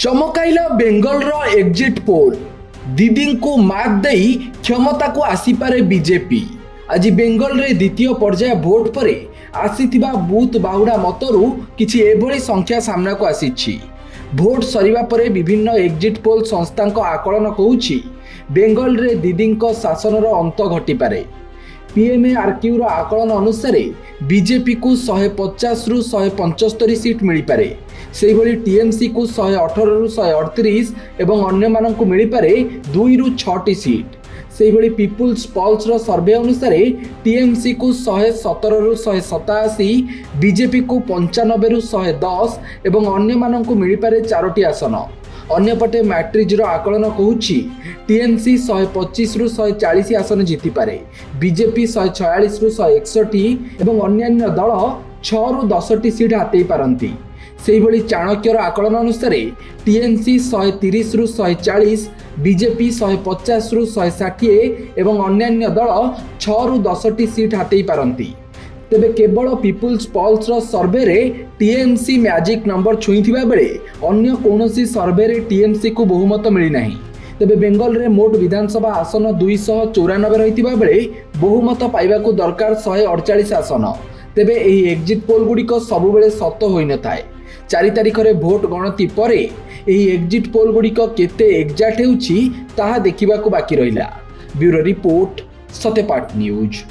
चमकाइला Bangalore exit poll दीदी को मात दे क्षमता को आसीपारे बीजेपी। आज बेंगल रे द्वितीय पर्याय भोट पर आसीथिबा बूथ बाहुड़ा मतरू किछि एभली संख्या सामना को आसीछि। भोट सरिबा परे विभिन्न एग्जिट पोल संस्थांक आकलन कहूछि बेंगल रे दीदी शासन अंत घटिपारे। पीएमआरक्यू रो आकलन अनुसार बीजेपी को 150 रु 175 सीट मिल पारे। से भली टीएमसी को 118 रु 138 एवं अन्य मानक मिल पारे 2 रु 6 सीट। से भली पीपुल्स पल्स रो सर्वे अनुसार टीएमसी को 117 रु 187, बीजेपी को 95 रु 110 एवं अन्य मानक मिल पारे 4टी आसन। अन्यपटे मैट्रिज रो आकलन कहूछि टीएमसी 125 रु 140 आसन जीति पारे, बीजेपी 146 रु 161 एवं अन्यान्य दल 6 रु 10टी सीट हातेई पारंती। सेही भली चाणक्यर आकलन अनुसार टीएमसी 130 रु 140, बीजेपी 150 रु 160 एवं अन्यान्य दल 6 रु 10टी सीट हातेई पारंती। तेबे केवल पीपुल्स पल्स रो सर्वे रे टीएमसी मैजिक नंबर छुईथिबा बेले अन्य कोनोसी सर्वे रे टीएमसी को बहुमत मिली नाही। तेबे बेंगल रे मोट विधानसभा आसन 294 रहिथिबा बेले बहुमत पाइबाकू दरकार 148 आसन। तेबे एही एग्जिट पोल गुड़िक सबु बेले सत होई न थाए। 4 तारिख रे भोट गणति परे एही एग्जिट पोल गुड़िक केते एक्जाक्ट हेउछि ताहा देखिबाकू बाकी रहिला। Bureau report, Satyapath news.